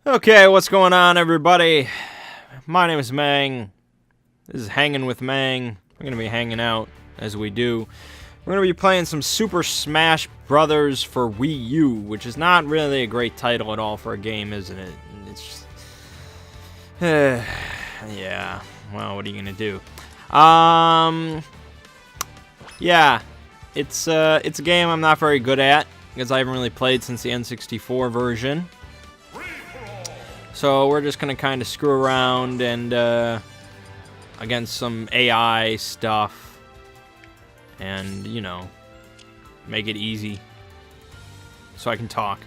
Okay, what's going on, everybody? My name is Mangg. This is Hanging with Mangg. We're gonna be hanging out as we do. We're gonna be playing some Super Smash Brothers for Wii U, which is not really a great title at all for a game, isn't it? It's just, yeah. Well, what are you gonna do? Yeah, it's a game I'm not very good at because I haven't really played since the N64 version. So we're just gonna kind of screw around and against some AI stuff, and you know, make it easy so I can talk.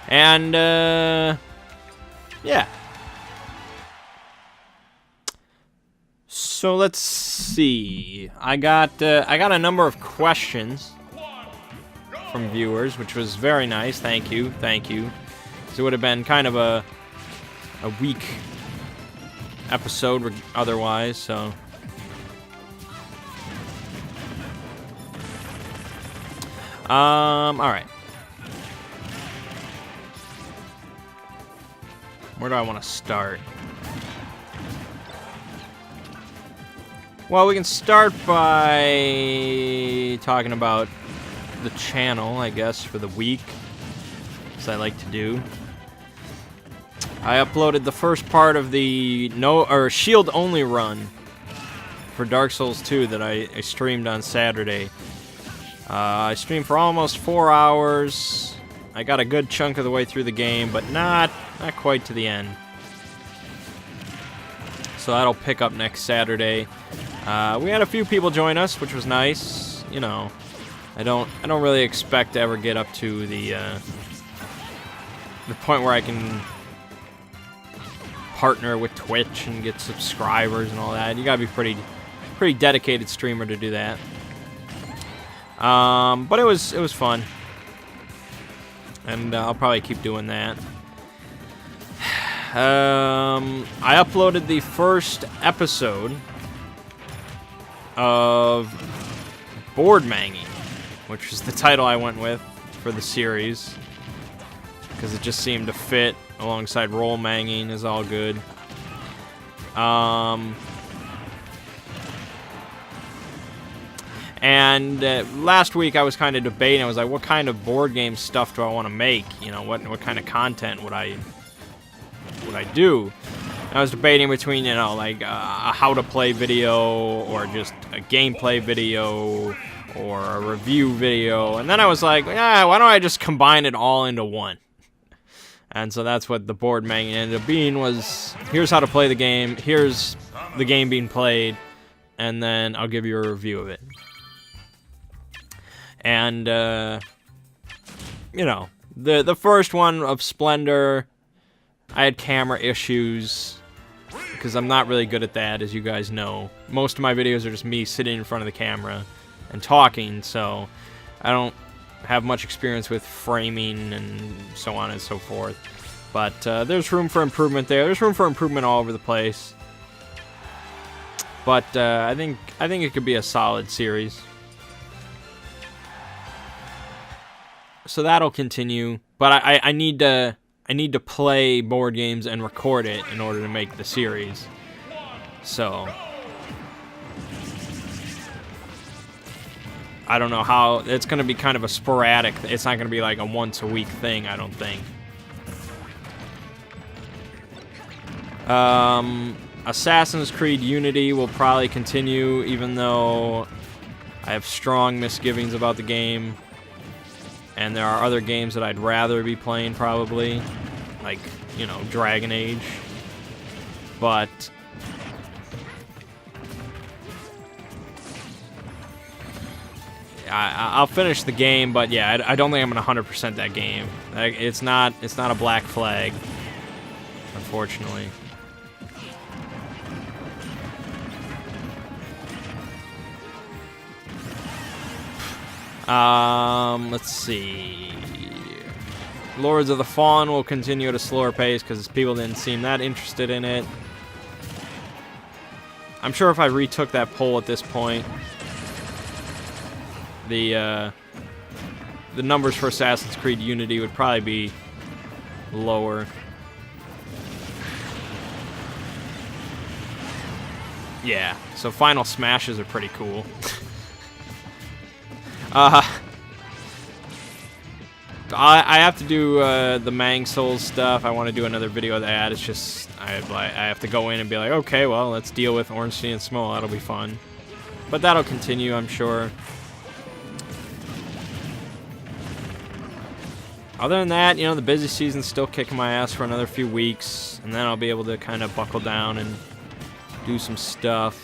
And yeah. So let's see. I got a number of questions from viewers, which was very nice. Thank you. It would have been kind of a weak episode otherwise, so. Alright. Where do I want to start? Well, we can start by talking about the channel, I guess, for the week, as I like to do. I uploaded the first part of the shield only run for Dark Souls 2 that I streamed on Saturday. I streamed for almost 4 hours. I got a good chunk of the way through the game, but not quite to the end. So that'll pick up next Saturday. We had a few people join us, which was nice. You know, I don't really expect to ever get up to the point where I can partner with Twitch and get subscribers and all that. You gotta be pretty dedicated streamer to do that. But it was fun, and I'll probably keep doing that. I uploaded the first episode of Board Manging, which is the title I went with for the series, because it just seemed to fit alongside Roll Manging is all good. And last week I was kind of debating. I was like, what kind of board game stuff do I want to make? You know, what kind of content would I do? And I was debating between, you know, like a how to play video, or just a gameplay video, or a review video. And then I was like, why don't I just combine it all into one? And so that's what the Board Manging ended up being, was here's how to play the game, here's the game being played, and then I'll give you a review of it. And, you know, the first one of Splendor, I had camera issues, because I'm not really good at that, as you guys know. Most of my videos are just me sitting in front of the camera and talking, so I don't have much experience with framing and so on and so forth. But there's room for improvement there. There's room for improvement all over the place. But I think it could be a solid series. So that'll continue. But I need to play board games and record it in order to make the series. So I don't know how. It's going to be kind of a sporadic. It's not going to be like a once-a-week thing, I don't think. Assassin's Creed Unity will probably continue, even though I have strong misgivings about the game. And there are other games that I'd rather be playing, probably. Like, you know, Dragon Age. But I'll finish the game, but yeah, I don't think I'm gonna 100% that game. It's not a Black Flag, unfortunately. Let's see. Lords of the Fallen will continue at a slower pace because people didn't seem that interested in it. I'm sure if I retook that poll at this point, the numbers for Assassin's Creed Unity would probably be lower. Yeah, so final smashes are pretty cool. I have to do the Mangg Souls stuff. I want to do another video of that. It's just I have to go in and be like, okay, well, let's deal with Ornstein and Small. That'll be fun. But that'll continue, I'm sure. Other than that, you know, the busy season's still kicking my ass for another few weeks, and then I'll be able to kind of buckle down and do some stuff.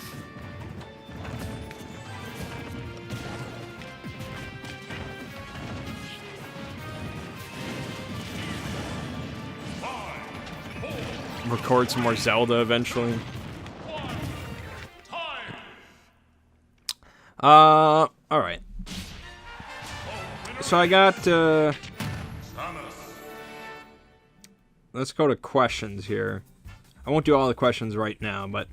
Record some more Zelda eventually. Alright. So I got, let's go to questions here. I won't do all the questions right now, but,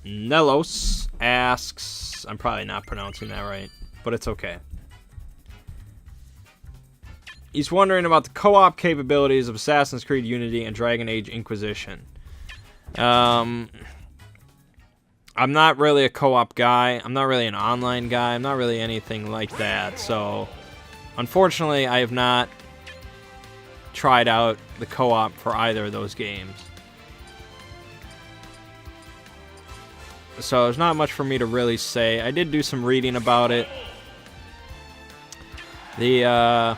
Nelos asks, I'm probably not pronouncing that right, but it's okay. He's wondering about the co-op capabilities of Assassin's Creed Unity and Dragon Age Inquisition. I'm not really a co-op guy. I'm not really an online guy. I'm not really anything like that. So, unfortunately, I have not tried out the co-op for either of those games. So, there's not much for me to really say. I did do some reading about it. The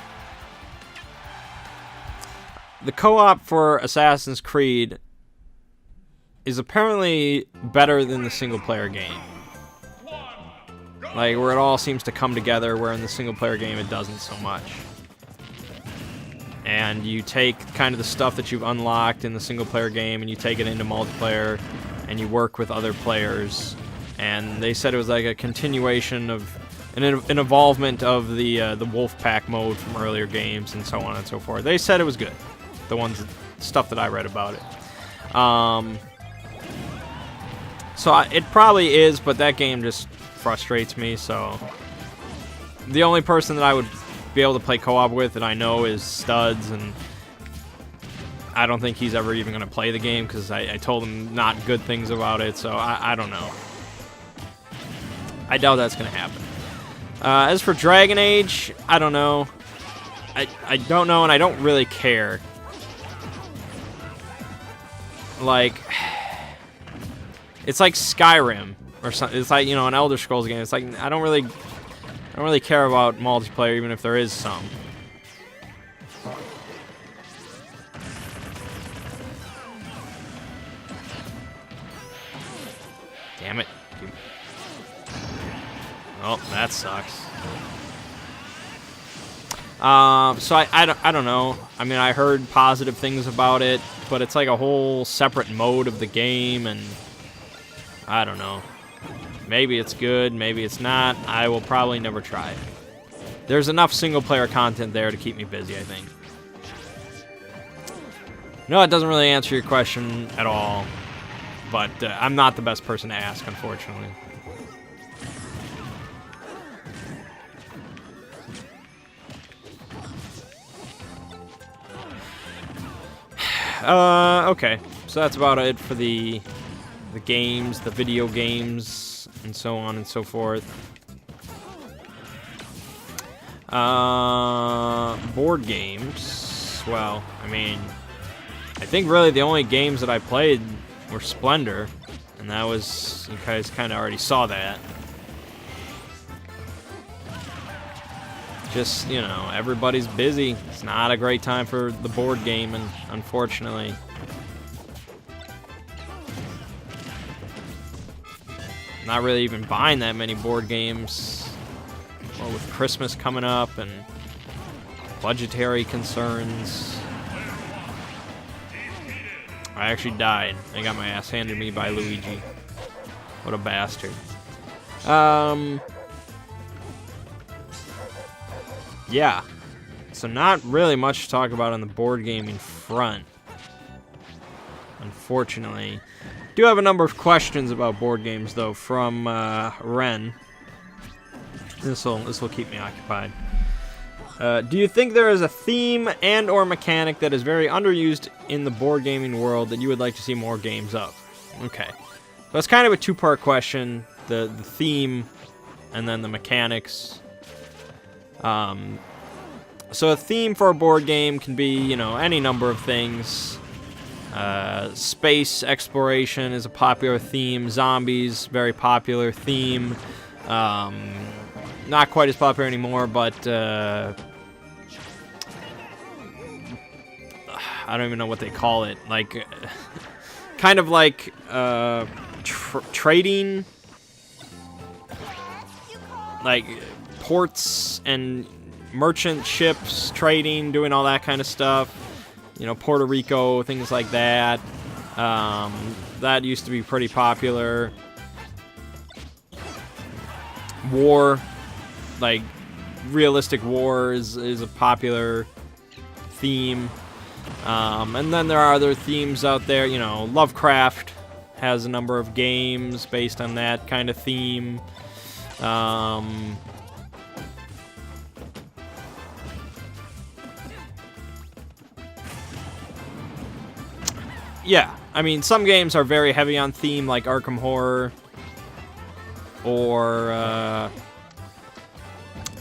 co-op for Assassin's Creed is apparently better than the single-player game. Like, where it all seems to come together, where in the single-player game it doesn't so much. And you take kind of the stuff that you've unlocked in the single-player game, and you take it into multiplayer, and you work with other players. And they said it was like a continuation of an evolvement of the Wolfpack mode from earlier games, and so on and so forth. They said it was good. The stuff that I read about it. So it probably is, but that game just frustrates me, so the only person that I would be able to play co-op with that I know is Studs, and I don't think he's ever even going to play the game because I told him not good things about it, so I don't know. I doubt that's going to happen. As for Dragon Age, I don't know. I don't know, and I don't really care. Like, it's like Skyrim or something. It's like, you know, an Elder Scrolls game. It's like I don't really care about multiplayer, even if there is some. Damn it! Oh, that sucks. So I don't know. I mean, I heard positive things about it, but it's like a whole separate mode of the game, and I don't know. Maybe it's good, maybe it's not. I will probably never try it. There's enough single-player content there to keep me busy, I think. No, it doesn't really answer your question at all, but I'm not the best person to ask, unfortunately. Okay, so that's about it for the games, the video games, and so on and so forth. Board games. Well, I mean, I think really the only games that I played were Splendor, and that was, you guys kind of already saw that. Just, you know, everybody's busy. It's not a great time for the board game, and unfortunately. Not really even buying that many board games. Well, with Christmas coming up and budgetary concerns. I actually died. I got my ass handed to me by Luigi. What a bastard. Yeah, so not really much to talk about on the board gaming front, unfortunately. Do have a number of questions about board games, though, from Ren. This will keep me occupied. Do you think there is a theme and or mechanic that is very underused in the board gaming world that you would like to see more games of? Okay. So it's kind of a two-part question. The theme and then the mechanics. So a theme for a board game can be, you know, any number of things. Space exploration is a popular theme. Zombies, very popular theme. Not quite as popular anymore, but I don't even know what they call it. Like, kind of like trading, like ports and merchant ships, trading, doing all that kind of stuff. You know, Puerto Rico, things like that. That used to be pretty popular. War, like realistic war is a popular theme. And then there are other themes out there. You know, Lovecraft has a number of games based on that kind of theme. Yeah, I mean, some games are very heavy on theme, like Arkham Horror or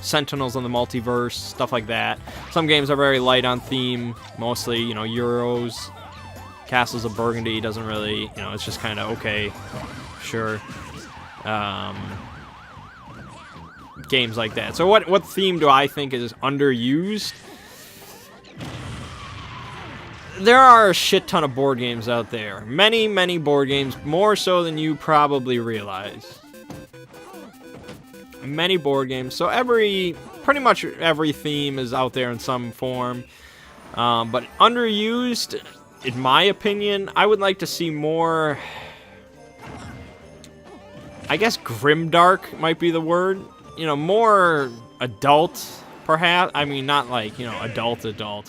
Sentinels in the Multiverse, stuff like that. Some games are very light on theme, mostly, you know, Euros. Castles of Burgundy doesn't really, you know, it's just kind of okay, sure. Games like that. So what theme do I think is underused? There are a shit ton of board games out there. Many, many board games, more so than you probably realize. Many board games. So pretty much every theme is out there in some form. But underused, in my opinion, I would like to see more, I guess grimdark might be the word. You know, more adult, perhaps. I mean, not like, you know, adult,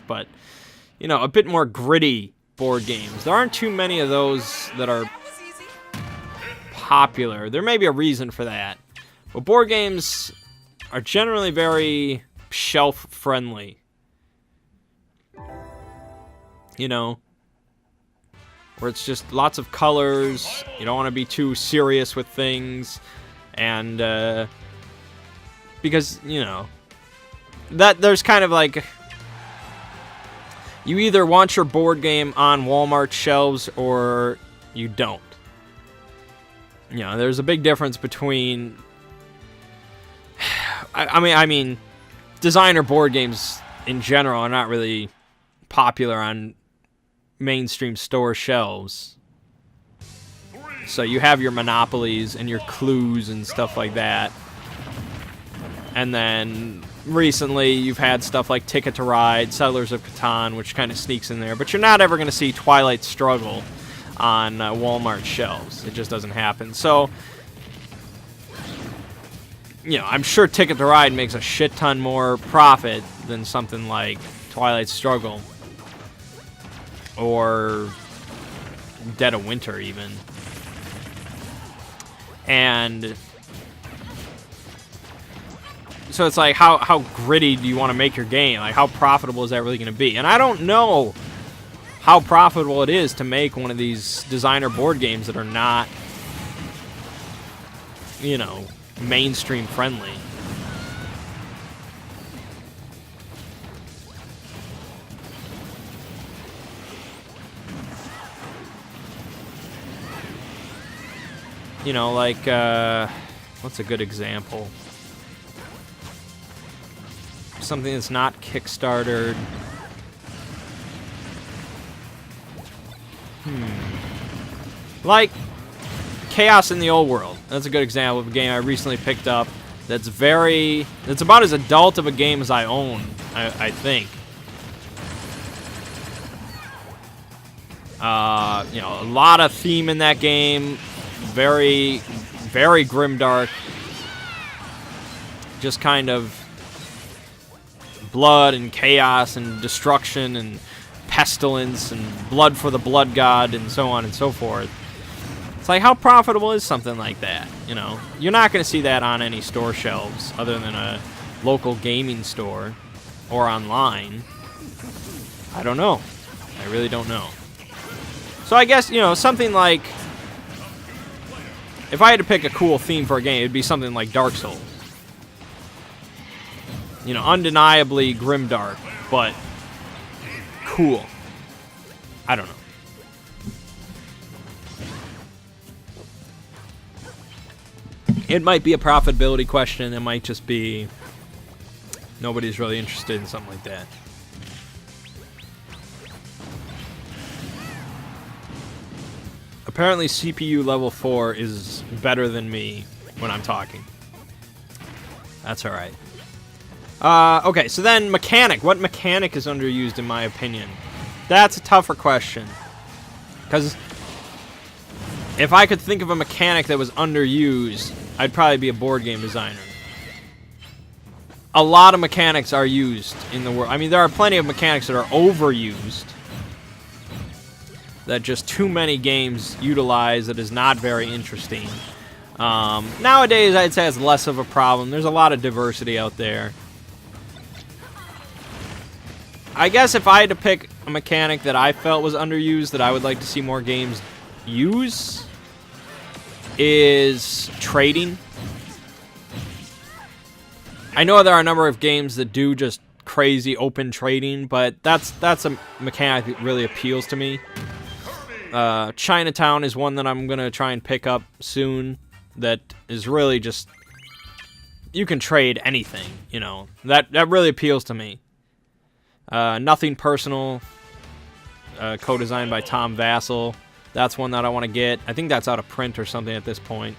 but, you know, a bit more gritty board games. There aren't too many of those that are popular. There may be a reason for that. But board games are generally very shelf-friendly. You know? Where it's just lots of colors. You don't want to be too serious with things. And, because, you know, that there's kind of like, you either want your board game on Walmart shelves or you don't. You know, there's a big difference between, I mean, designer board games in general are not really popular on mainstream store shelves. So you have your Monopolies and your Clues and stuff like that. And then recently you've had stuff like Ticket to Ride, Settlers of Catan, which kind of sneaks in there. But you're not ever going to see Twilight Struggle on Walmart shelves. It just doesn't happen. So, you know, I'm sure Ticket to Ride makes a shit ton more profit than something like Twilight Struggle. Or Dead of Winter, even. And so it's like, how gritty do you want to make your game? Like, how profitable is that really going to be? And I don't know how profitable it is to make one of these designer board games that are not, you know, mainstream friendly. You know, like, what's a good example? Something that's not Kickstartered. Like Chaos in the Old World. That's a good example of a game I recently picked up that's about as adult of a game as I own, I think. You know, a lot of theme in that game. Very, very grimdark. Just kind of blood and chaos and destruction and pestilence and blood for the blood god and so on and so forth. It's like, how profitable is something like that? You know, you're not going to see that on any store shelves other than a local gaming store. or online. I don't know. I really don't know. So I guess, something like, if I had to pick a cool theme for a game, it'd be something like Dark Souls. Undeniably grimdark, but cool. I don't know. It might be a profitability question. It might just be nobody's really interested in something like that. Apparently CPU level 4 is better than me when I'm talking. That's alright. Okay, so then mechanic. What mechanic is underused in my opinion? That's a tougher question. Because if I could think of a mechanic that was underused, I'd probably be a board game designer. A lot of mechanics are used in the world. I mean, there are plenty of mechanics that are overused. That just too many games utilize that is not very interesting. Nowadays, I'd say it's less of a problem. There's a lot of diversity out there. I guess if I had to pick a mechanic that I felt was underused, that I would like to see more games use, is trading. I know there are a number of games that do just crazy open trading, but that's a mechanic that really appeals to me. Chinatown is one that I'm gonna try and pick up soon. That is really just, you can trade anything, That really appeals to me. Nothing Personal, co-designed by Tom Vassell. That's one that I want to get. I think that's out of print or something at this point.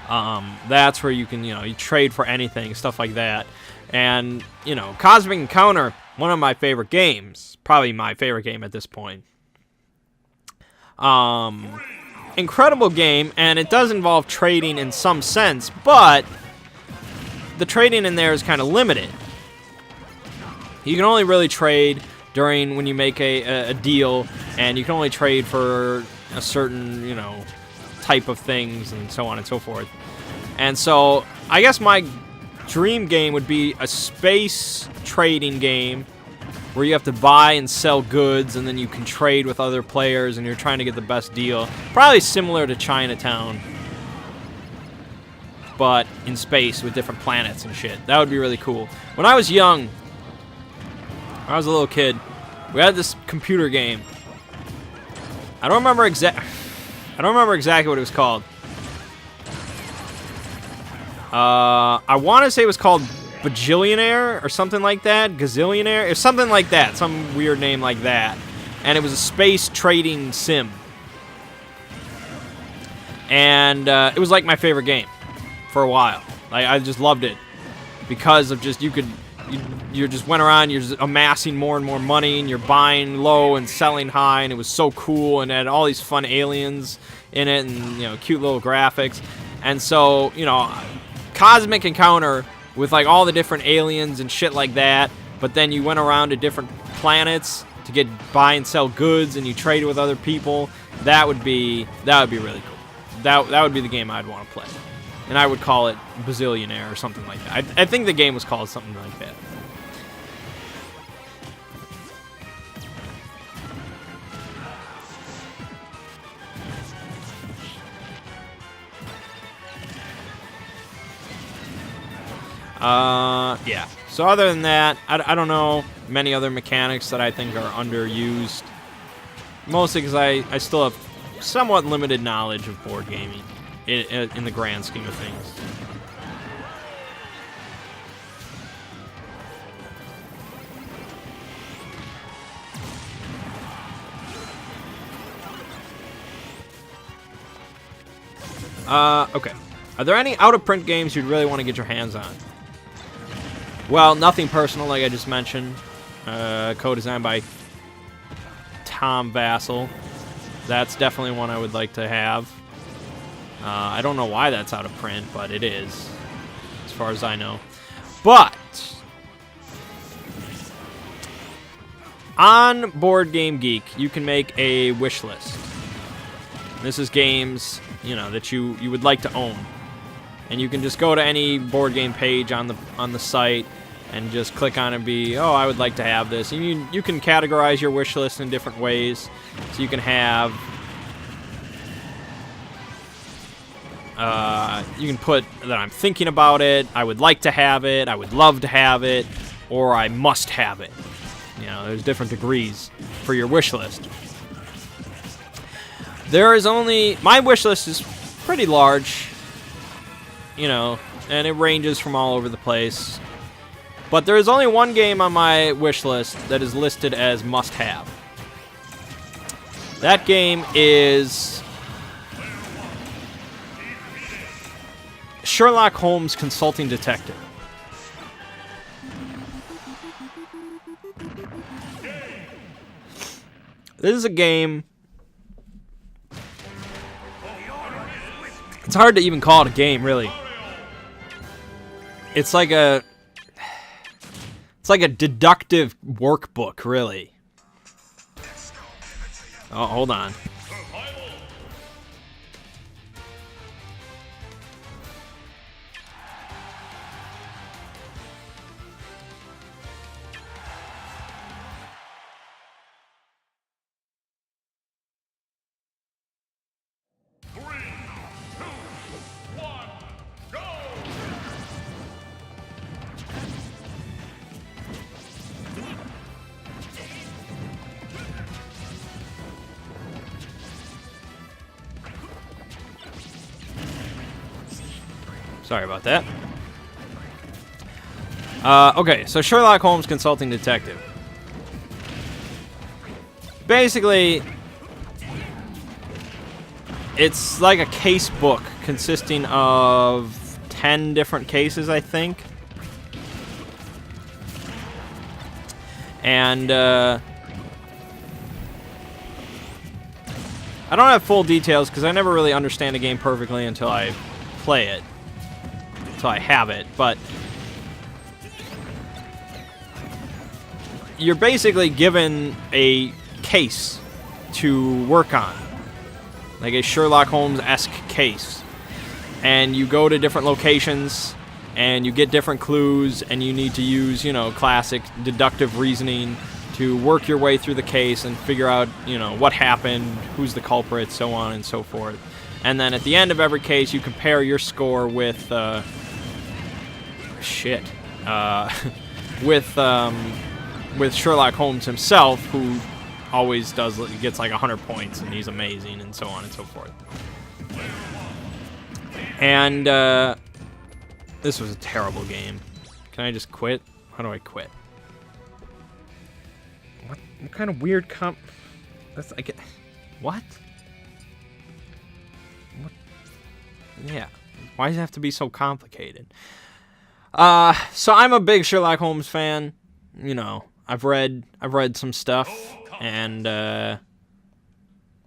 That's where you can, you trade for anything, stuff like that. And, Cosmic Encounter, one of my favorite games. Probably my favorite game at this point. Incredible game, and it does involve trading in some sense, but the trading in there is kind of limited. You can only really trade during when you make a deal, and you can only trade for a certain, type of things, and so on and so forth. And so, I guess my dream game would be a space trading game where you have to buy and sell goods, and then you can trade with other players, and you're trying to get the best deal. Probably similar to Chinatown, but in space with different planets and shit. That would be really cool. When I was young, when I was a little kid, we had this computer game. I don't remember exactly what it was called. I want to say it was called Bajillionaire or something like that. Gazillionaire or something like that. Some weird name like that. And it was a space trading sim. And it was like my favorite game for a while. I just loved it because of just you just went around, you're just amassing more and more money, and you're buying low and selling high, and it was so cool, and it had all these fun aliens in it, and cute little graphics. And so Cosmic Encounter with like all the different aliens and shit like that, but then you went around to different planets to buy and sell goods, and you trade with other people. That would be really cool. That would be the game I'd want to play. And I would call it Bazillionaire or something like that. I think the game was called something like that. Yeah. So other than that, I don't know many other mechanics that I think are underused. Mostly because I still have somewhat limited knowledge of board gaming in the grand scheme of things. Okay. Are there any out-of-print games you'd really want to get your hands on? Well, Nothing Personal, like I just mentioned. Co-designed by Tom Vassell. That's definitely one I would like to have. I don't know why that's out of print, but it is, as far as I know. But on Board Game Geek, you can make a wish list. This is games, that you would like to own. And you can just go to any board game page on the site and just click on it and be, oh, I would like to have this. And you can categorize your wish list in different ways. So you can have, you can put that I'm thinking about it, I would like to have it, I would love to have it, or I must have it. You know, there's different degrees for your wish list. There is only, my wish list is pretty large, you know, and it ranges from all over the place. But there is only one game on my wish list that is listed as must-have. That game is Sherlock Holmes Consulting Detective. This is a game. It's hard to even call it a game, really. It's like a deductive workbook, really. Oh, hold on. Sorry about that. Okay, so Sherlock Holmes Consulting Detective. Basically, it's like a case book consisting of 10 different cases, I think. And, I don't have full details because I never really understand a game perfectly until I play it. Until I have it, but you're basically given a case to work on, like a Sherlock Holmes-esque case, and you go to different locations and you get different clues, and you need to use, you know, classic deductive reasoning to work your way through the case and figure out, you know, what happened, who's the culprit, so on and so forth. And then at the end of every case, you compare your score with with Sherlock Holmes himself, who always gets like 100 points, and he's amazing, and so on and so forth. And this was a terrible game. Can I just quit? How do I quit? What kind of weird That's like, what? What? Yeah. Why does it have to be so complicated? So I'm a big Sherlock Holmes fan. You know, I've read some stuff and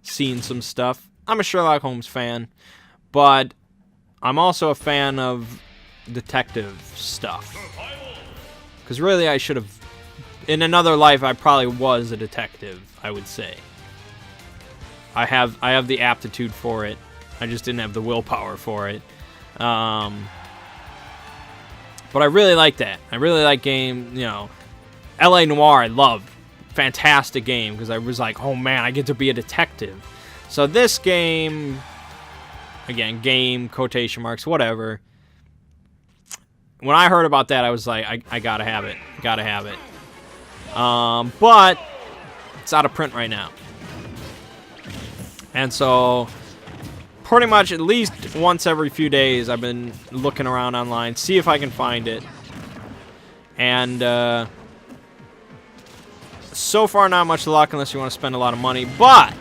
seen some stuff. I'm a Sherlock Holmes fan, but I'm also a fan of detective stuff. Because really, I should have, in another life, I probably was a detective, I would say. I have the aptitude for it. I just didn't have the willpower for it. But I really like that. I really like game, you know, L.A. Noire, I loved. Fantastic game, because I was like, oh man, I get to be a detective. So this game, again, game, quotation marks, whatever. When I heard about that, I was like, I gotta have it. Gotta have it. But it's out of print right now. And so pretty much at least once every few days, I've been looking around online, see if I can find it. And so far, not much luck unless you want to spend a lot of money. But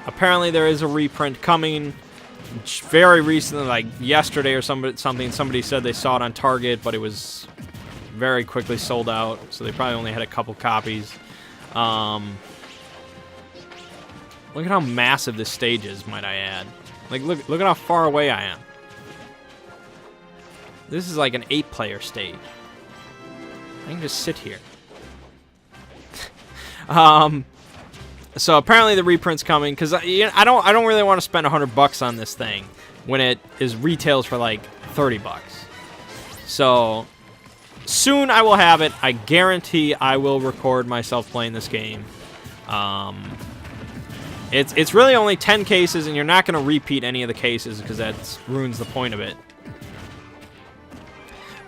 apparently there is a reprint coming very recently, like yesterday or somebody said they saw it on Target, but it was very quickly sold out. So they probably only had a couple copies. Look at how massive this stage is, might I add. Like, look at how far away I am. This is like an 8-player stage. I can just sit here. So apparently the reprint's coming, because I don't really want to spend $100 on this thing when it retails for like $30. So soon I will have it. I guarantee I will record myself playing this game. It's really only 10 cases, and you're not going to repeat any of the cases because that ruins the point of it.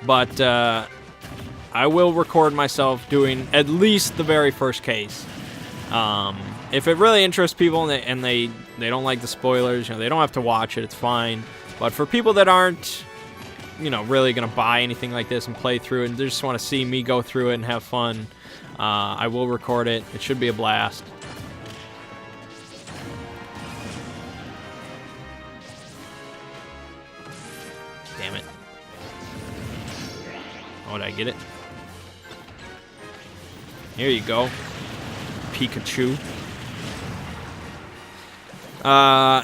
But I will record myself doing at least the very first case. If it really interests people and they don't like the spoilers, they don't have to watch it. It's fine. But for people that aren't, really gonna buy anything like this and play through it, and they just want to see me go through it and have fun, I will record it. It should be a blast. Damn it! Oh, did I get it? Here you go, Pikachu.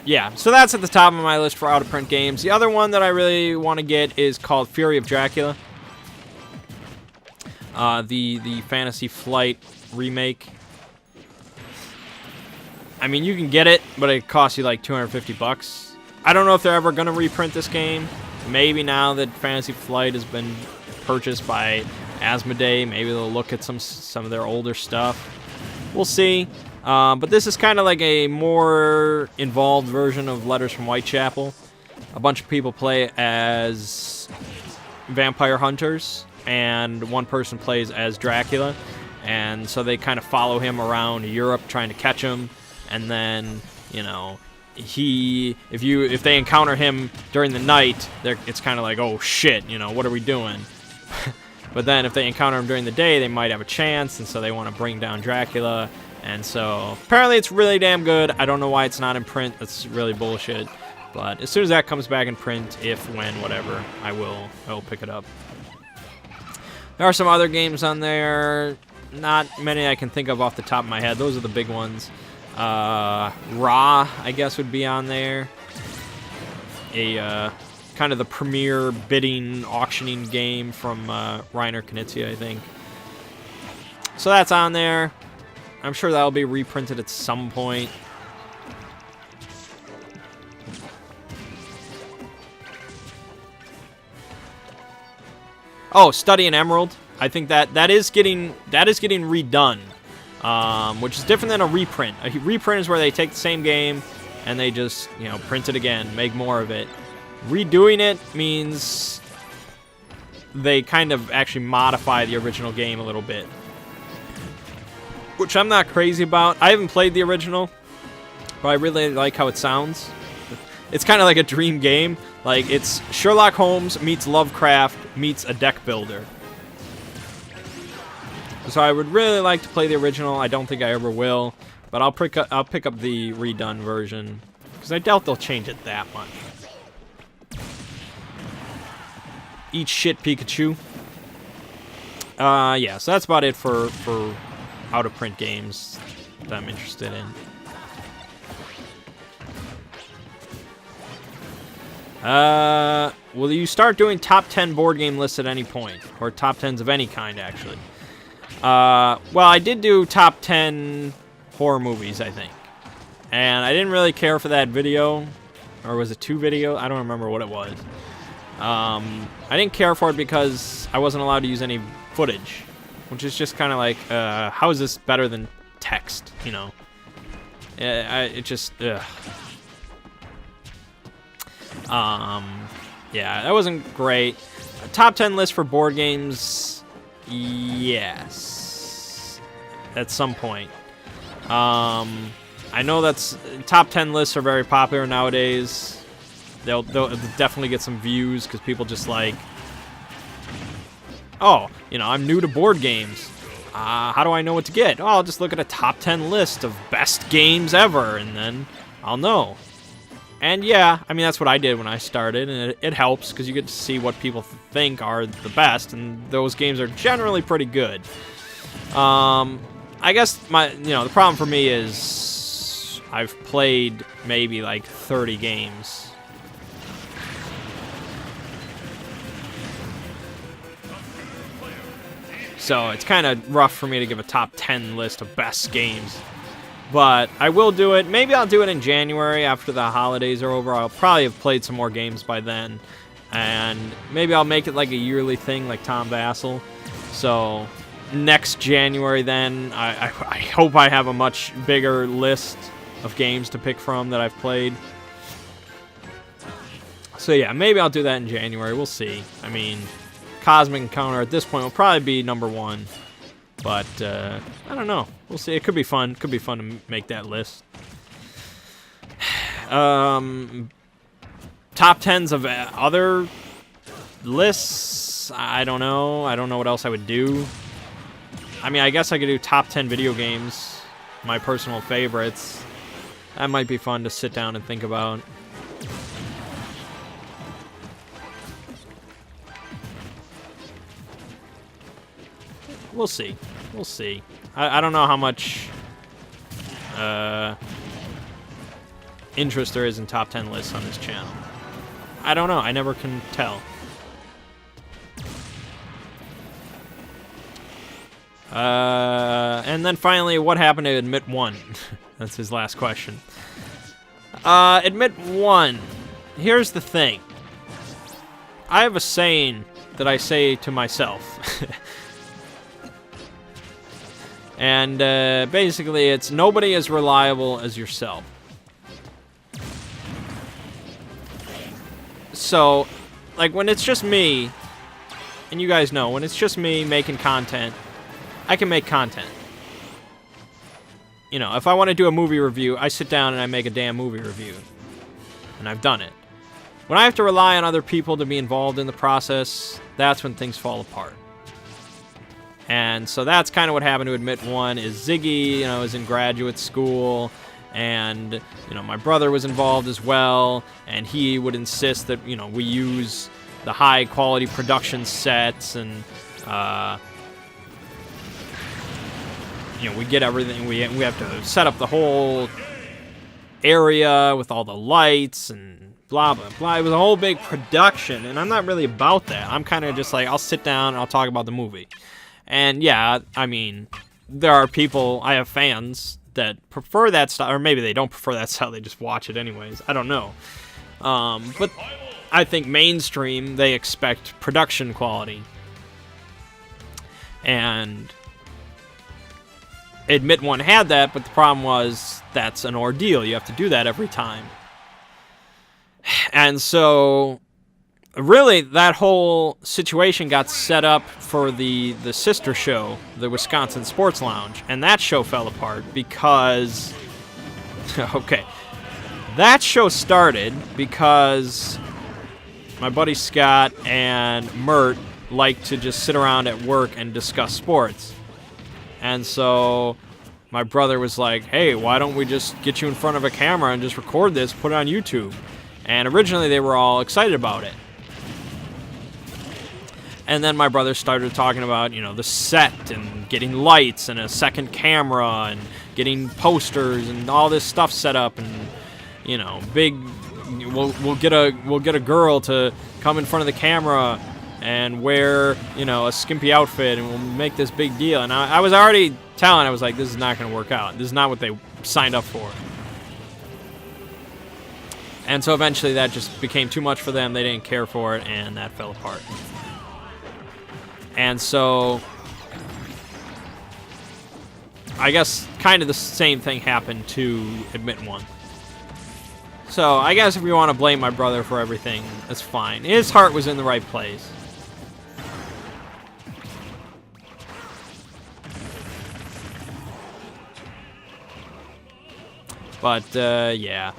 Yeah, so that's at the top of my list for out-of-print games. The other one that I really want to get is called Fury of Dracula. The Fantasy Flight remake. I mean, you can get it, but it costs you like $250. I don't know if they're ever going to reprint this game. Maybe now that Fantasy Flight has been purchased by Asmodee, maybe they'll look at some of their older stuff. We'll see. But this is kind of like a more involved version of Letters from Whitechapel. A bunch of people play as vampire hunters, and one person plays as Dracula. And so they kind of follow him around Europe trying to catch him. And then, if they encounter him during the night, it's kind of like, oh shit, what are we doing? But then if they encounter him during the day, they might have a chance, and so they want to bring down Dracula. And so, apparently it's really damn good. I don't know why it's not in print. That's really bullshit. But as soon as that comes back in print, when, whatever, I will pick it up. There are some other games on there. Not many I can think of off the top of my head. Those are the big ones. Ra, I guess, would be on there. Kind of the premier bidding, auctioning game from Reiner Knizia, I think. So that's on there. I'm sure that'll be reprinted at some point. Oh, Study in Emerald. I think that is getting redone, which is different than a reprint. A reprint is where they take the same game and they just print it again, make more of it. Redoing it means they kind of actually modify the original game a little bit, which I'm not crazy about. I haven't played the original, but I really like how it sounds. It's kind of like a dream game. Like, it's Sherlock Holmes meets Lovecraft meets a deck builder. So I would really like to play the original. I don't think I ever will, but I'll pick up the redone version, because I doubt they'll change it that much. Eat shit, Pikachu. Yeah, so that's about it for out-of-print games that I'm interested in. Will you start doing top 10 board game lists at any point? Or top 10s of any kind, actually? Well, I did do top 10 horror movies, I think. And I didn't really care for that video. Or was it 2 videos? I don't remember what it was. I didn't care for it because I wasn't allowed to use any footage. Which is just kind of like, how is this better than text, It just, ugh. Yeah, that wasn't great. A top 10 list for board games, yes. At some point. I know top 10 lists are very popular nowadays. They'll definitely get some views because people just like, oh, I'm new to board games. How do I know what to get? Oh, I'll just look at a top 10 list of best games ever, and then I'll know. And yeah, I mean, that's what I did when I started, and it helps because you get to see what people think are the best, and those games are generally pretty good. I guess the problem for me is I've played maybe like 30 games. So it's kind of rough for me to give a top 10 list of best games. But I will do it. Maybe I'll do it in January after the holidays are over. I'll probably have played some more games by then. And maybe I'll make it like a yearly thing like Tom Vassell. So next January then, I hope I have a much bigger list of games to pick from that I've played. So yeah, maybe I'll do that in January. We'll see. I mean, Cosmic Encounter at this point will probably be #1. But I don't know. We'll see. It could be fun. Could be fun to make that list. Top 10s of other lists, I don't know. I don't know what else I would do. I mean, I guess I could do top 10 video games, my personal favorites. That might be fun to sit down and think about. We'll see. We'll see. I don't know how much interest there is in top 10 lists on this channel. I don't know. I never can tell. And then finally, what happened to Admit 1? That's his last question. Admit 1. Here's the thing. I have a saying that I say to myself. And basically, it's nobody as reliable as yourself. So, like, when it's just me, and you guys know, when it's just me making content, I can make content. You know, if I want to do a movie review, I sit down and I make a damn movie review. And I've done it. When I have to rely on other people to be involved in the process, that's when things fall apart. And so that's kind of what happened to Admit 1, is Ziggy, you know, is in graduate school, and, you know, my brother was involved as well, and he would insist that, you know, we use the high-quality production sets, and, you know, we get everything, we have to set up the whole area with all the lights, and blah, blah, blah. It was a whole big production, and I'm not really about that. I'm kind of just like, I'll sit down and I'll talk about the movie. And yeah, I mean, there are people, I have fans that prefer that style, or maybe they don't prefer that style, they just watch it anyways. I don't know. But I think mainstream, they expect production quality. And Admit 1 had that, but the problem was that's an ordeal. You have to do that every time. And so really, that whole situation got set up for the sister show, the Wisconsin Sports Lounge, and that show fell apart because, okay, that show started because my buddy Scott and Mert like to just sit around at work and discuss sports. And so my brother was like, hey, why don't we just get you in front of a camera and just record this, put it on YouTube? And originally they were all excited about it. And then my brother started talking about, you know, the set and getting lights and a second camera and getting posters and all this stuff set up, and, you know, we'll get a girl to come in front of the camera and wear, you know, a skimpy outfit, and we'll make this big deal. And I was already telling, I was like, this is not going to work out. This is not what they signed up for. And so eventually that just became too much for them. They didn't care for it, and that fell apart. And so I guess kind of the same thing happened to Admit 1. So I guess if you want to blame my brother for everything, that's fine. His heart was in the right place. But, yeah.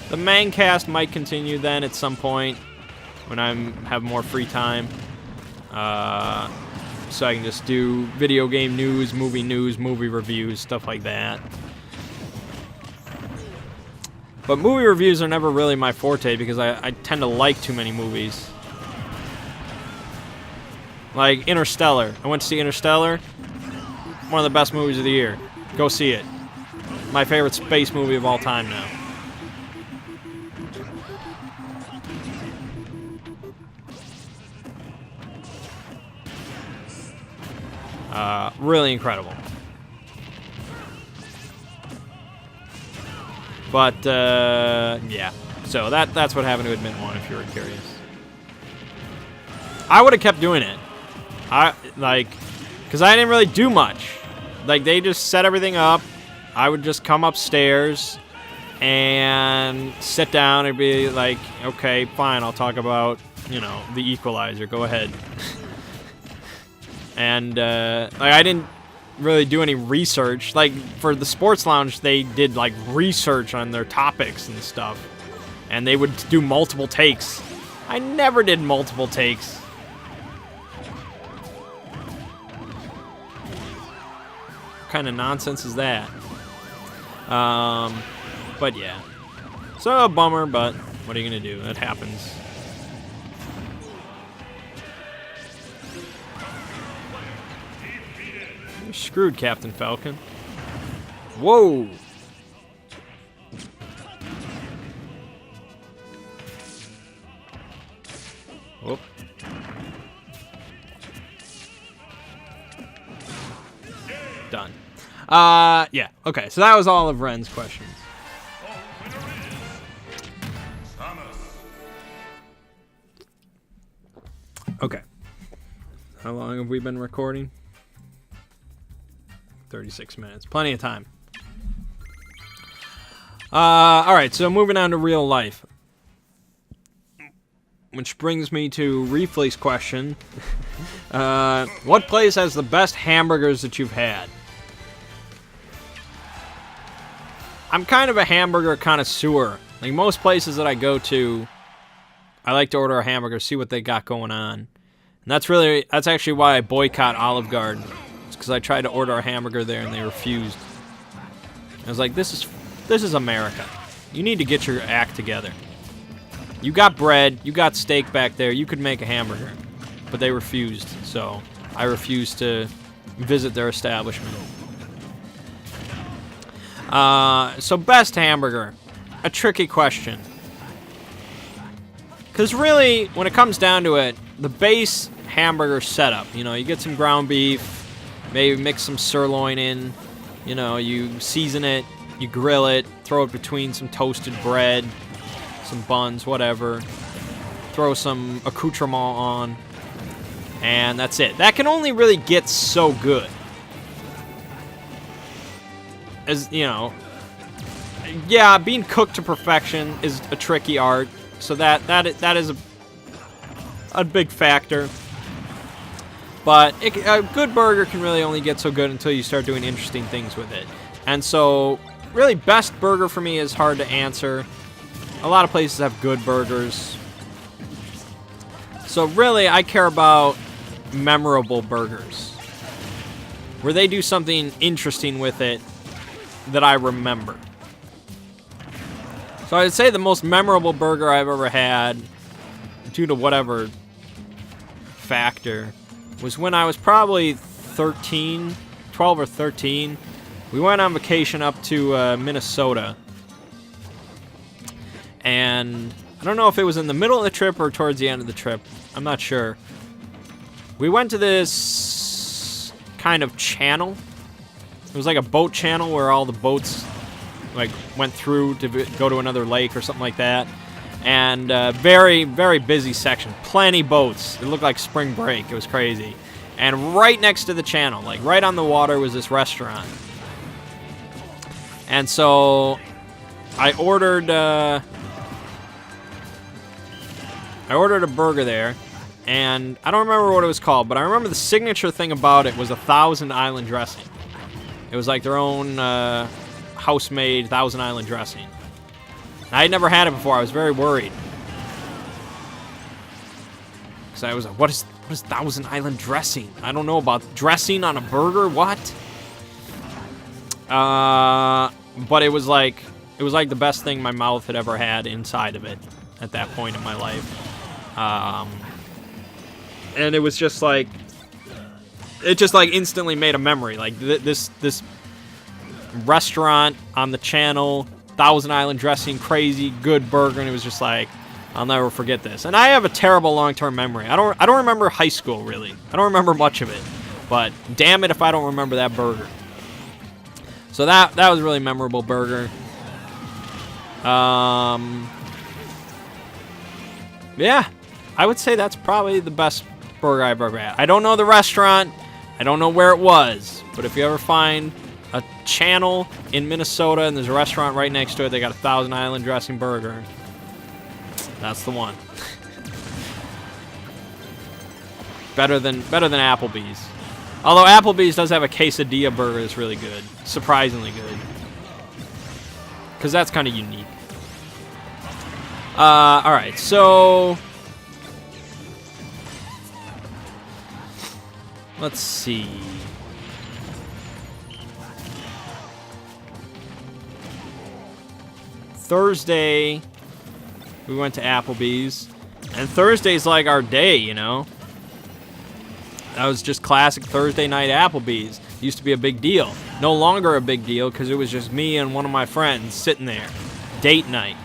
The Mangg cast might continue then at some point when I have more free time. So I can just do video game news, movie reviews, stuff like that. But movie reviews are never really my forte because I tend to like too many movies. Like Interstellar. I went to see Interstellar. One of the best movies of the year. Go see it. My favorite space movie of all time now. Really incredible. But, yeah. So that's what happened to Admit 1, if you were curious. I would have kept doing it. Because I didn't really do much. Like, they just set everything up. I would just come upstairs and sit down and be like, okay, fine, I'll talk about, you know, the Equalizer. Go ahead. And, like, I didn't really do any research. Like, for the Sports Lounge, they did, like, research on their topics and stuff. And they would do multiple takes. I never did multiple takes. What kind of nonsense is that? But yeah. So, a bummer, but what are you going to do? That happens. You're screwed, Captain Falcon. Whoa! Whoop. Done. Yeah. Okay, so that was all of Ren's questions. Okay. How long have we been recording? 36 minutes. Plenty of time. Alright, so moving on to real life. Which brings me to Reefley's question. What place has the best hamburgers that you've had? I'm kind of a hamburger connoisseur. Like, most places that I go to, I like to order a hamburger, see what they got going on. And that's actually why I boycott Olive Garden. It's because I tried to order a hamburger there and they refused. I was like, this is America. You need to get your act together. You got bread, you got steak back there, you could make a hamburger. But they refused, so I refused to visit their establishment. So best hamburger. A tricky question. Because really, when it comes down to it, the base hamburger setup, you know, you get some ground beef, maybe mix some sirloin in, you know, you season it, you grill it, throw it between some toasted bread, some buns, whatever. Throw some accoutrement on, and that's it. That can only really get so good. As, you know, yeah, being cooked to perfection is a tricky art, so that is a big factor. But a good burger can really only get so good until you start doing interesting things with it. And so, really, best burger for me is hard to answer. A lot of places have good burgers. So really, I care about memorable burgers, where they do something interesting with it that I remember. So I'd say the most memorable burger I've ever had, due to whatever factor, was when I was probably 12 or 13. We went on vacation up to Minnesota. And I don't know if it was in the middle of the trip or towards the end of the trip. I'm not sure. We went to this kind of channel. It was like a boat channel where all the boats like went through to go to another lake or something like that. And very, very busy section. Plenty boats. It looked like spring break. It was crazy. And right next to the channel, like right on the water, was this restaurant. And so I ordered a burger there, and I don't remember what it was called, but I remember the signature thing about it was a Thousand Island dressing. It was like their own house-made Thousand Island dressing. I had never had it before. I was very worried. Because I was like, what is Thousand Island dressing? I don't know about dressing on a burger. What? But it was like the best thing my mouth had ever had inside of it at that point in my life. And it was just like, it just like instantly made a memory. Like this restaurant on the channel, Thousand Island dressing, crazy good burger, and it was just like, I'll never forget this. And I have a terrible long-term memory. I don't remember high school really. I don't remember much of it. But damn it if I don't remember that burger. So that was a really memorable burger. Yeah, I would say that's probably the best burger I've ever had. I don't know the restaurant. I don't know where it was. But if you ever find a channel in Minnesota and there's a restaurant right next to it, they got a Thousand Island dressing burger. That's the one. better than Applebee's. Although Applebee's does have a quesadilla burger that's really good. Surprisingly good. Because that's kind of unique. Alright, so... let's see. Thursday, we went to Applebee's. And Thursday's like our day, you know? That was just classic Thursday night Applebee's. Used to be a big deal. No longer a big deal because it was just me and one of my friends sitting there. Date night.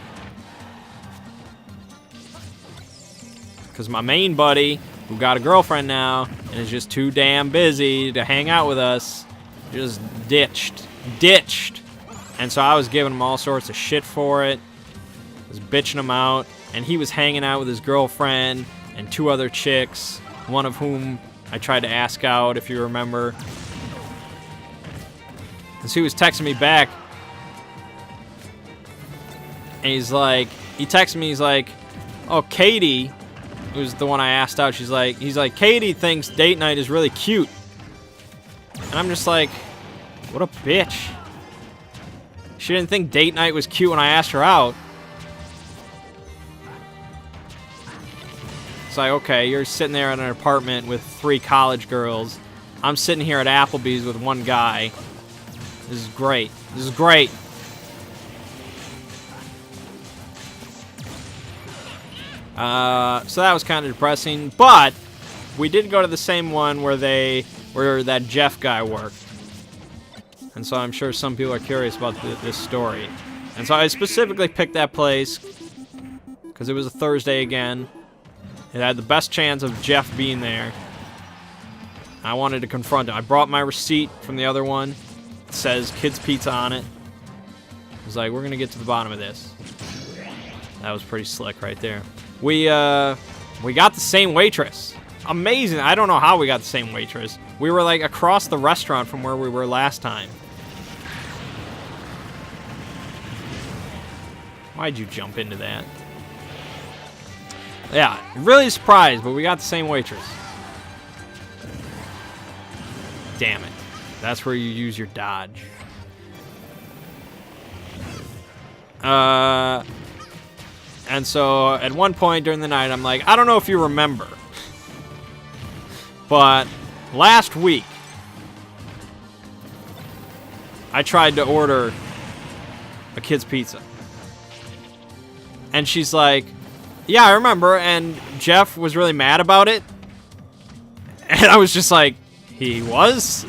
Because my main buddy, who got a girlfriend now, and is just too damn busy to hang out with us, just ditched. And so I was giving him all sorts of shit for it. I was bitching him out. And he was hanging out with his girlfriend and 2 other chicks, one of whom I tried to ask out, if you remember. And so he was texting me back. And he's like, he texted me, he's like, oh, Katie, who's the one I asked out, he's like, Katie thinks date night is really cute. And I'm just like, what a bitch. She didn't think date night was cute when I asked her out. It's like, okay, you're sitting there in an apartment with 3 college girls. I'm sitting here at Applebee's with 1 guy. This is great. This is great. So that was kind of depressing, but we did go to the same one where that Jeff guy worked. And so I'm sure some people are curious about this story. And so I specifically picked that place because it was a Thursday again. It had the best chance of Jeff being there. I wanted to confront him. I brought my receipt from the other one. It says Kids Pizza on it. I was like, we're going to get to the bottom of this. That was pretty slick right there. We got the same waitress. Amazing. I don't know how we got the same waitress. We were like across the restaurant from where we were last time. Why'd you jump into that? Yeah, really surprised, but we got the same waitress. Damn it. That's where you use your dodge. And so at one point during the night, I'm like, I don't know if you remember, but last week, I tried to order a kid's pizza. And she's like, yeah, I remember, and Jeff was really mad about it. And I was just like, he was?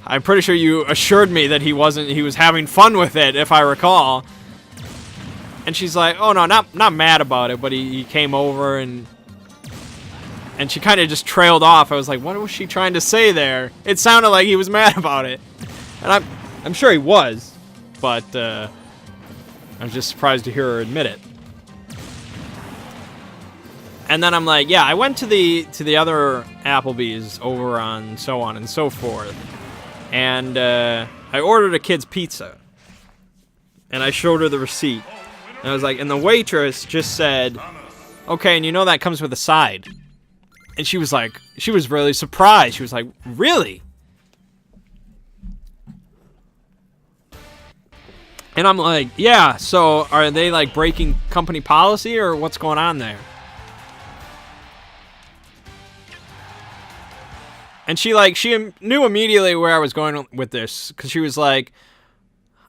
I'm pretty sure you assured me that he wasn't, he was having fun with it, if I recall. And she's like, oh no, not mad about it, but he came over and she kind of just trailed off. I was like, what was she trying to say there? It sounded like he was mad about it. And I'm sure he was, but I was just surprised to hear her admit it. And then I'm like, yeah, I went to the other Applebee's over on so on and so forth. And I ordered a kid's pizza. And I showed her the receipt. And I was like, and the waitress just said, okay, and you know that comes with a side. And she was like, she was really surprised. She was like, really? And I'm like, yeah, so are they like breaking company policy or what's going on there? And she knew immediately where I was going with this, because she was like,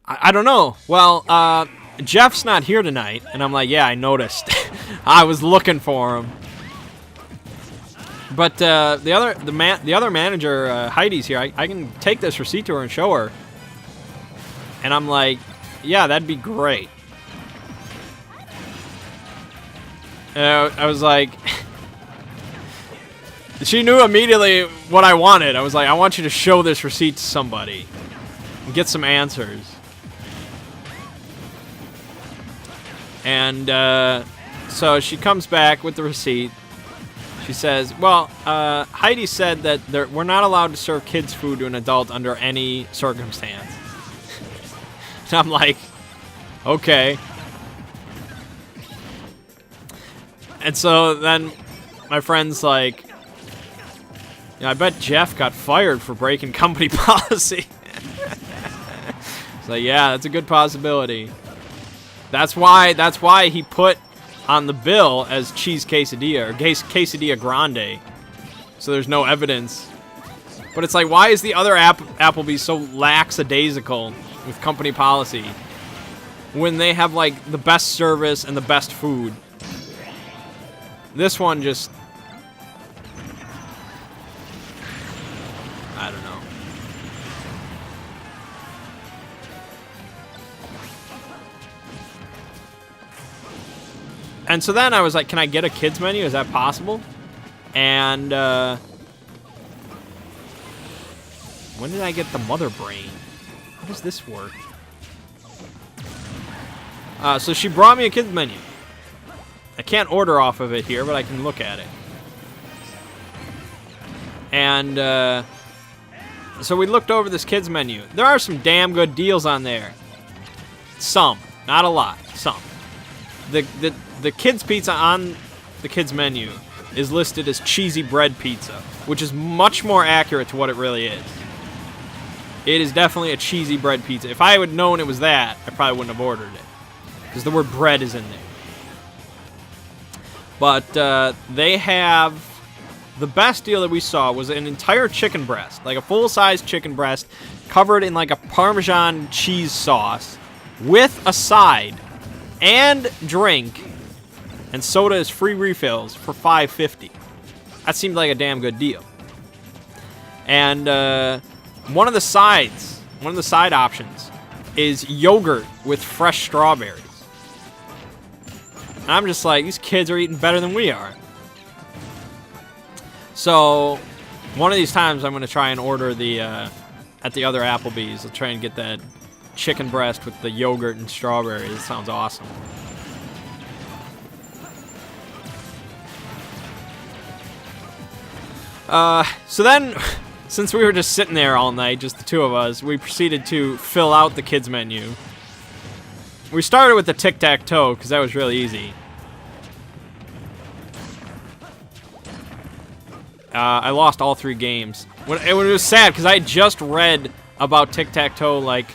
I don't know. Well, Jeff's not here tonight. And I'm like, yeah, I noticed. I was looking for him. But the other manager, Heidi's here. I can take this receipt to her and show her. And I'm like, yeah, that'd be great. I was like, she knew immediately what I wanted. I was like, I want you to show this receipt to somebody and get some answers. And so she comes back with the receipt. She says, well, Heidi said that we're not allowed to serve kids food to an adult under any circumstance. And I'm like, okay. And so then my friend's like, I bet Jeff got fired for breaking company policy. It's like, yeah, that's a good possibility. That's why he put on the bill as cheese quesadilla or quesadilla grande. So there's no evidence. But it's like, why is the other Applebee's so lackadaisical with company policy when they have like the best service and the best food? This one just, I don't know. And so then I was like, can I get a kids menu? Is that possible? And when did I get the mother brain? How does this work? So she brought me a kids menu. I can't order off of it here, but I can look at it. And so we looked over this kids menu. There are some damn good deals on there. Some, not a lot, some. The kids pizza on the kids menu is listed as cheesy bread pizza, which is much more accurate to what it really is. It is definitely a cheesy bread pizza. If I had known it was that, I probably wouldn't have ordered it, because the word bread is in there. But they have, the best deal that we saw was an entire chicken breast, like a full-size chicken breast covered in like a Parmesan cheese sauce with a side and drink, and soda is free refills for $5.50. That seemed like a damn good deal. And one of the side options is yogurt with fresh strawberries. And I'm just like, these kids are eating better than we are. So one of these times I'm going to try and order the at the other Applebee's. I'll try and get that chicken breast with the yogurt and strawberries. It sounds awesome. So then, since we were just sitting there all night, just the two of us, we proceeded to fill out the kids menu. We started with the tic-tac-toe, because that was really easy. I lost all 3 games. It was sad, because I had just read about tic-tac-toe, like,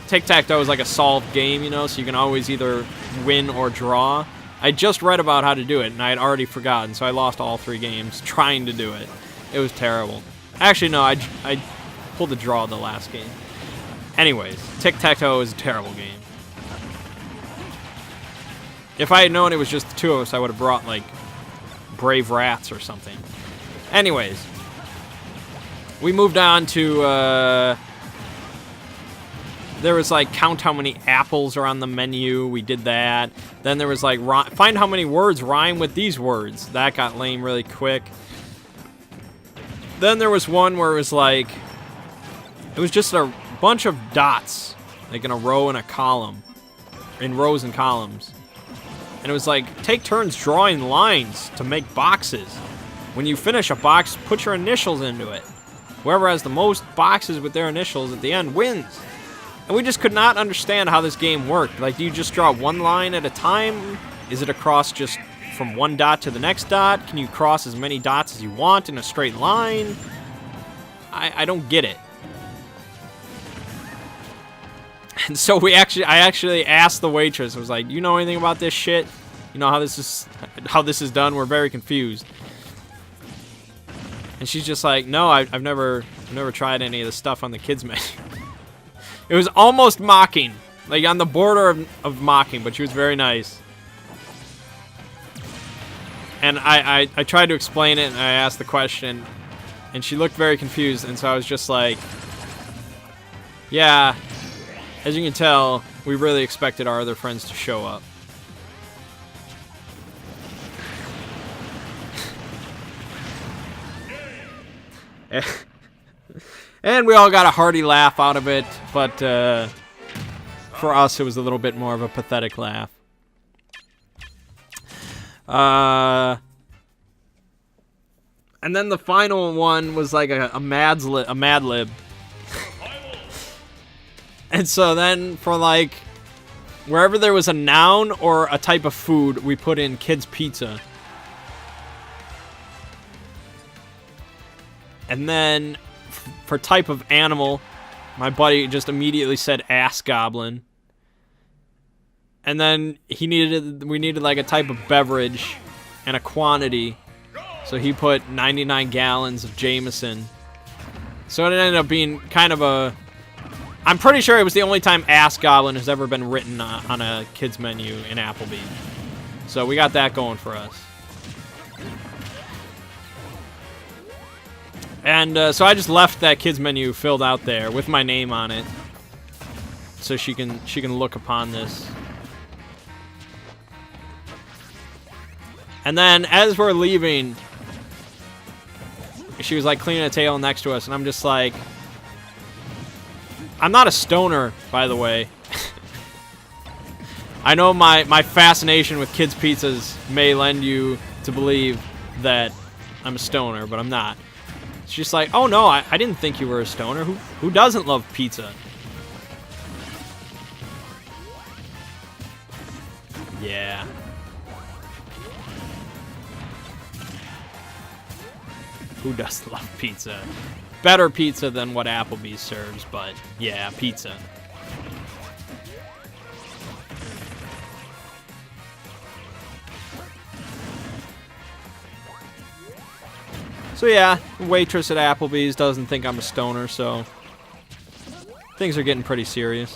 tic-tac-toe is like a solved game, you know, so you can always either win or draw. I just read about how to do it, and I had already forgotten, so I lost all 3 games trying to do it. It was terrible. Actually, no, I pulled the draw the last game. Anyways, tic-tac-toe is a terrible game. If I had known it was just the two of us, I would have brought, like, Brave Rats or something. Anyways, we moved on to, there was, like, count how many apples are on the menu. We did that. Then there was, like, find how many words rhyme with these words. That got lame really quick. Then there was one where it was, like, it was just a bunch of dots, like, in a row and a column. In rows and columns. And it was like, take turns drawing lines to make boxes. When you finish a box, put your initials into it. Whoever has the most boxes with their initials at the end wins. And we just could not understand how this game worked. Like, do you just draw one line at a time? Is it across just from one dot to the next dot? Can you cross as many dots as you want in a straight line? I don't get it. And so I actually asked the waitress. I was like, "You know anything about this shit? You know how this is done? We're very confused." And she's just like, "No, I've never tried any of the stuff on the kids menu." It was almost mocking, like on the border of mocking, but she was very nice. And I tried to explain it, and I asked the question, and she looked very confused, and so I was just like, "Yeah, as you can tell, we really expected our other friends to show up." And we all got a hearty laugh out of it, but for us, it was a little bit more of a pathetic laugh. And then the final one was like a Mad Lib. And so then for like wherever there was a noun or a type of food, we put in kids pizza. And then for type of animal, my buddy just immediately said ass goblin. And then we needed like a type of beverage and a quantity. So he put 99 gallons of Jameson. So it ended up being kind of a... I'm pretty sure it was the only time ass goblin has ever been written on a kid's menu in Applebee's. So we got that going for us. And so I just left that kid's menu filled out there with my name on it. So she can look upon this. And then as we're leaving, she was like cleaning a table next to us, and I'm just like, I'm not a stoner, by the way. I know my fascination with kids' pizzas may lend you to believe that I'm a stoner, but I'm not. She's just like, oh no, I didn't think you were a stoner. Who doesn't love pizza? Yeah. Who does love pizza? Better pizza than what Applebee's serves, but yeah, pizza. So yeah, the waitress at Applebee's doesn't think I'm a stoner, so things are getting pretty serious.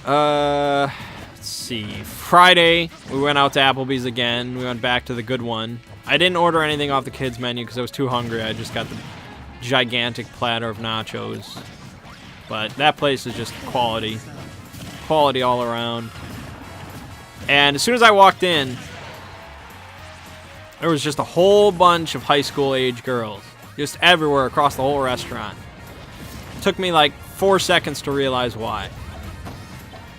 Let's see. Friday, we went out to Applebee's again. We went back to the good one. I didn't order anything off the kids' menu because I was too hungry. I just got the gigantic platter of nachos. But that place is just quality. Quality all around. And as soon as I walked in, there was just a whole bunch of high school age girls. Just everywhere across the whole restaurant. It took me like 4 seconds to realize why.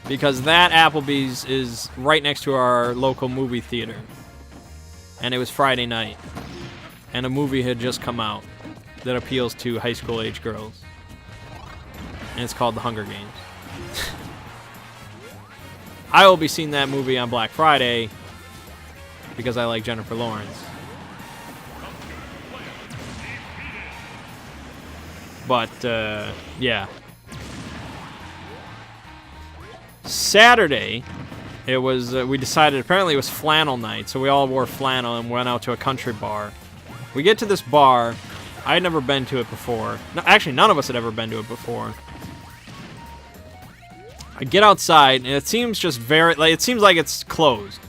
Because that Applebee's is right next to our local movie theater. And it was Friday night. And a movie had just come out that appeals to high school age girls. And it's called The Hunger Games. I will be seeing that movie on Black Friday because I like Jennifer Lawrence. But, yeah. Saturday, it was, we decided, apparently it was flannel night, so we all wore flannel and went out to a country bar. We get to this bar. I had never been to it before. No, actually, none of us had ever been to it before. I get outside, and it seems just very, like, it seems like it's closed.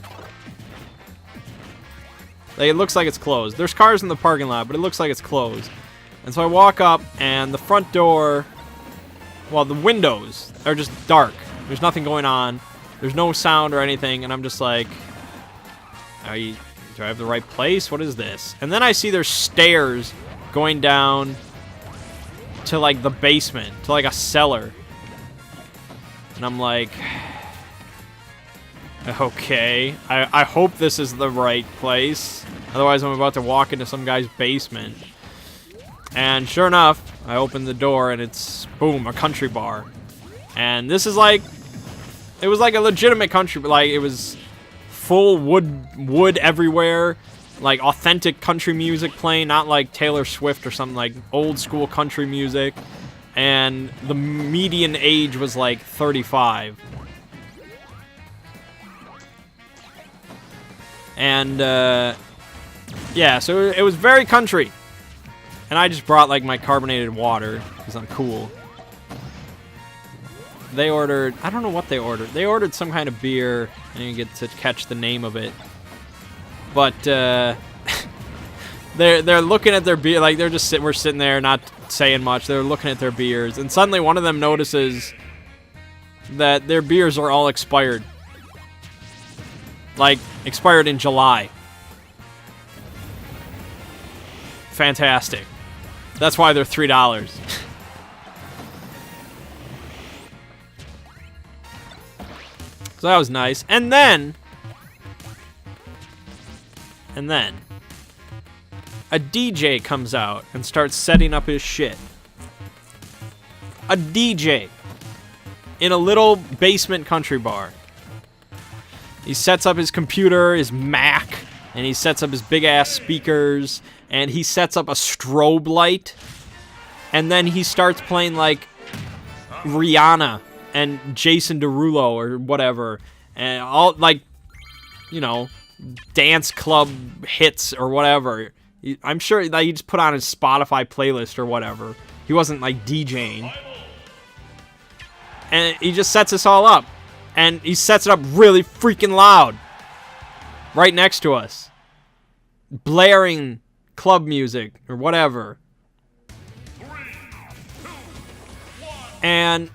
Like, it looks like it's closed. There's cars in the parking lot, but it looks like it's closed. And so I walk up, and the front door, well, the windows are just dark. There's nothing going on. There's no sound or anything, and I'm just like, do I have the right place? What is this? And then I see there's stairs going down to, like, the basement, to, like, a cellar. And I'm like, okay, I hope this is the right place. Otherwise, I'm about to walk into some guy's basement. And sure enough, I open the door, and it's, boom, a country bar. And this is like, it was like a legitimate country, like it was full wood everywhere, like authentic country music playing, not like Taylor Swift or something, like old school country music. And the median age was like 35. And, yeah, so it was very country. And I just brought like my carbonated water, because I'm cool. They ordered, I don't know what they ordered. They ordered some kind of beer. I didn't get to catch the name of it. But they're looking at their beer, like we're sitting there not saying much. They're looking at their beers, and suddenly one of them notices that their beers are all expired. Like expired in July. fantastic. That's why they're $3. So that was nice. And then a DJ comes out and starts setting up his shit. A DJ in a little basement country bar. He sets up his computer, his Mac, and he sets up his big-ass speakers, and he sets up a strobe light, and then he starts playing, like, Rihanna and Jason Derulo or whatever, and all, like, you know, dance club hits or whatever. I'm sure that he just put on his Spotify playlist or whatever. He wasn't, like, DJing. And he just sets us all up. And he sets it up really freaking loud. Right next to us. Blaring club music or whatever. 3, 2, 1, and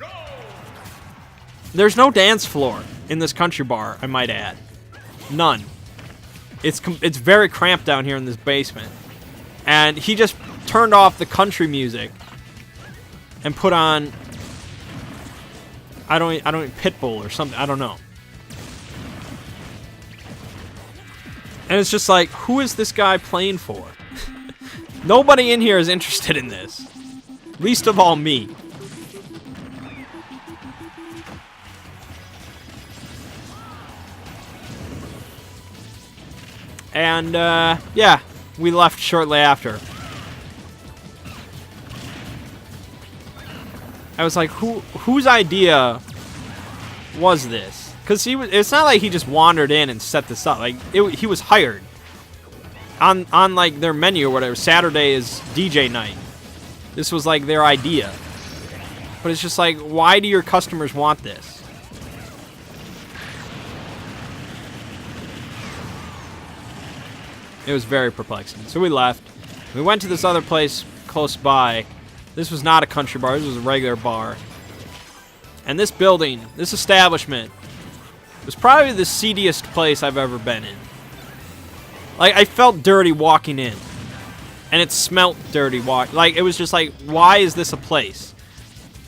there's no dance floor in this country bar, I might add. None. It's very cramped down here in this basement. And he just turned off the country music and put on I don't Pitbull or something, I don't know. And it's just like, who is this guy playing for? Nobody in here is interested in this. Least of all me. And, yeah, we left shortly after. I was like, whose idea was this? Because it's not like he just wandered in and set this up. Like, he was hired. On, like, their menu or whatever, Saturday is DJ night. This was, like, their idea. But it's just like, why do your customers want this? It was very perplexing. So we left. We went to this other place close by. This was not a country bar. This was a regular bar. And this building, this establishment, was probably the seediest place I've ever been in. Like, I felt dirty walking in. And it smelt dirty like, it was just like, why is this a place?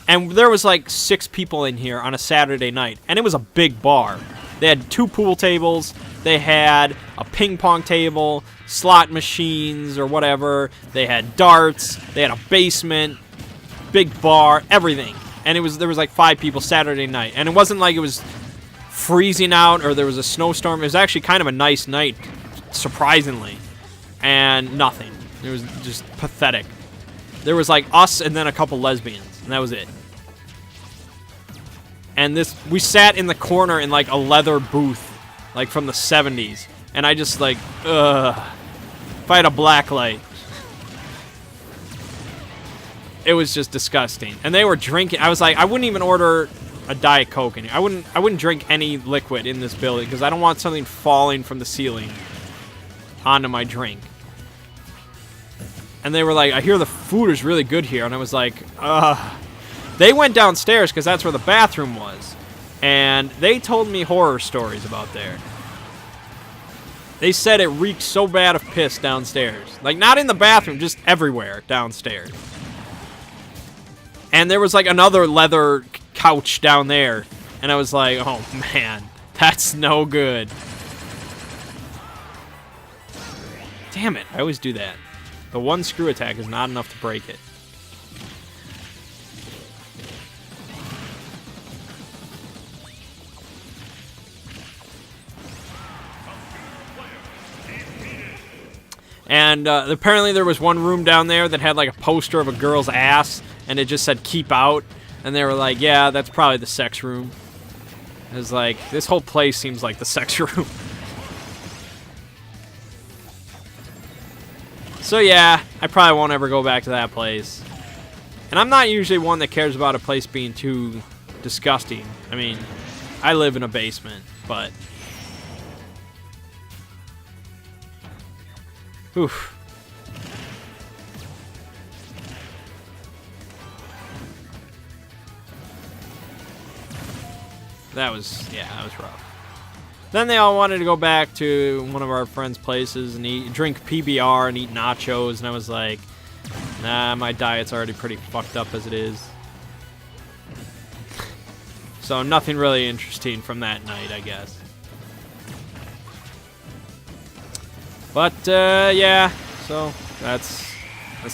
And there was like 6 people in here on a Saturday night. And it was a big bar. They had 2 pool tables. They had a ping pong table, slot machines or whatever. They had darts. They had a basement, big bar, everything. And there was like 5 people Saturday night. And it wasn't like it was freezing out or there was a snowstorm. It was actually kind of a nice night, surprisingly. And nothing. It was just pathetic. There was like us and then a couple lesbians. And that was it. And we sat in the corner in like a leather booth. Like from the 70s. And I just like, ugh. If I had a black light. It was just disgusting. And they were drinking. I was like, I wouldn't even order a Diet Coke in here. I wouldn't drink any liquid in this building. Because I don't want something falling from the ceiling onto my drink. And they were like, I hear the food is really good here. And I was like, ugh. They went downstairs because that's where the bathroom was. And they told me horror stories about there. They said it reeked so bad of piss downstairs. Like, not in the bathroom, just everywhere downstairs. And there was, like, another leather couch down there. And I was like, oh, man, that's no good. Damn it, I always do that. The one screw attack is not enough to break it. And apparently there was one room down there that had like a poster of a girl's ass, and it just said "keep out." And they were like, "Yeah, that's probably the sex room." It was like, this whole place seems like the sex room. So yeah, I probably won't ever go back to that place. And I'm not usually one that cares about a place being too disgusting. I mean, I live in a basement, but... Oof. That was rough. Then they all wanted to go back to one of our friends' places and drink PBR and eat nachos, and I was like, nah, my diet's already pretty fucked up as it is. So nothing really interesting from that night, I guess. But yeah, so that's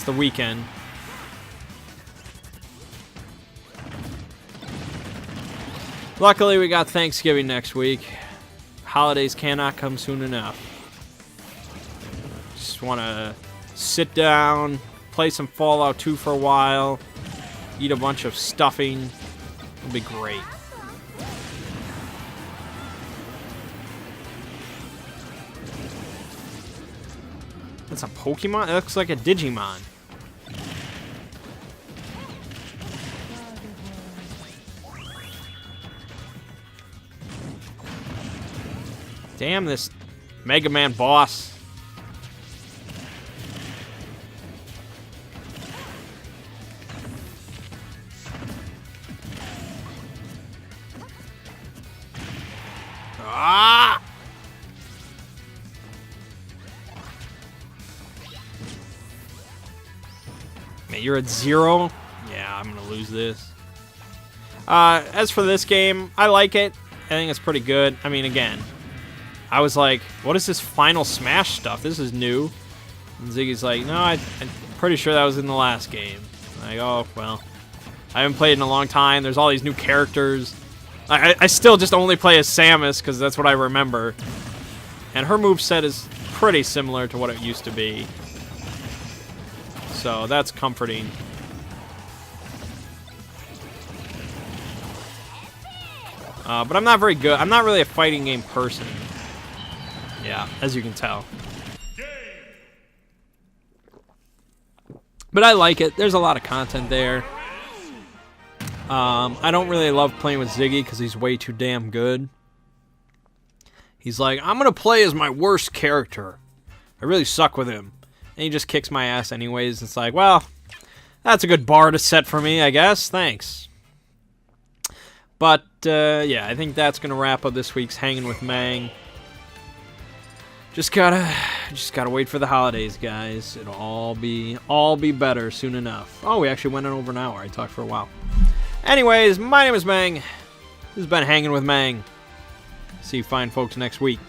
the weekend. Luckily, we got Thanksgiving next week. Holidays cannot come soon enough. Just want to sit down, play some Fallout 2 for a while, eat a bunch of stuffing. It'll be great. That's a Pokemon? It looks like a Digimon. Damn, this Mega Man boss. Ah! Man, you're at 0? Yeah, I'm gonna lose this. As for this game, I like it. I think it's pretty good. I mean, again, I was like, what is this Final Smash stuff? This is new. And Ziggy's like, no, I'm pretty sure that was in the last game. I'm like, oh, well. I haven't played in a long time. There's all these new characters. I still just only play as Samus because that's what I remember. And her moveset is pretty similar to what it used to be. So that's comforting. But I'm not very good. I'm not really a fighting game person. Yeah, as you can tell. But I like it. There's a lot of content there. I don't really love playing with Ziggy because he's way too damn good. He's like, I'm going to play as my worst character. I really suck with him. And he just kicks my ass anyways. It's like, well, that's a good bar to set for me, I guess. Thanks. But, yeah, I think that's going to wrap up this week's Hanging with Mangg. Just gotta wait for the holidays, guys. It'll all be better soon enough. Oh, we actually went on over an hour. I talked for a while. Anyways, my name is Mangg. This has been Hanging with Mangg. See you fine folks next week.